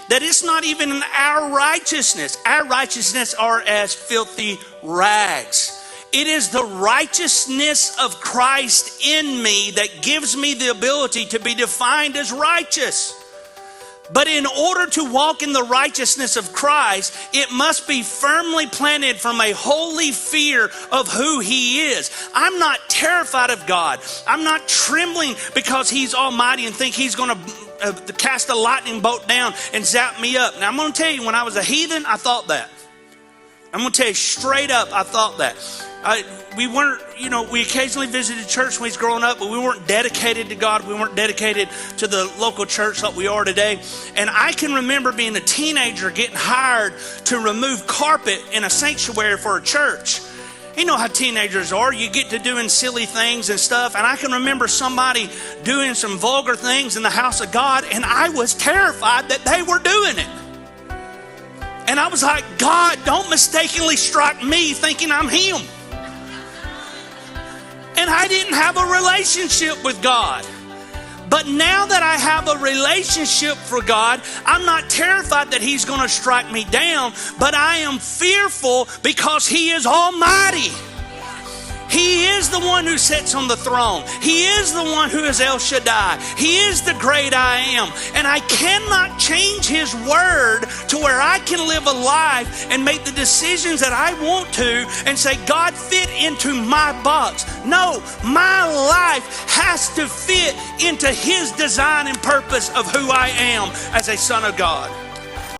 that it's not even in our righteousness. Our righteousness are as filthy rags. It is the righteousness of Christ in me that gives me the ability to be defined as righteous. But in order to walk in the righteousness of Christ, it must be firmly planted from a holy fear of who He is. I'm not terrified of God. I'm not trembling because He's almighty and think He's going to cast a lightning bolt down and zap me up. Now I'm going to tell you, when I was a heathen, I thought that. I'm going to tell you straight up, I thought that. We occasionally visited church when we was growing up, but we weren't dedicated to God. We weren't dedicated to the local church like we are today. And I can remember being a teenager getting hired to remove carpet in a sanctuary for a church. You know how teenagers are. You get to doing silly things and stuff. And I can remember somebody doing some vulgar things in the house of God, and I was terrified that they were doing it. And I was like, God, don't mistakenly strike me thinking I'm Him. And I didn't have a relationship with God. But now that I have a relationship for God, I'm not terrified that He's going to strike me down, but I am fearful because He is almighty. He is the one who sits on the throne. He is the one who is El Shaddai. He is the great I am. And I cannot change His word to where I can live a life and make the decisions that I want to and say, God, fit into my box. No, my life has to fit into His design and purpose of who I am as a son of God.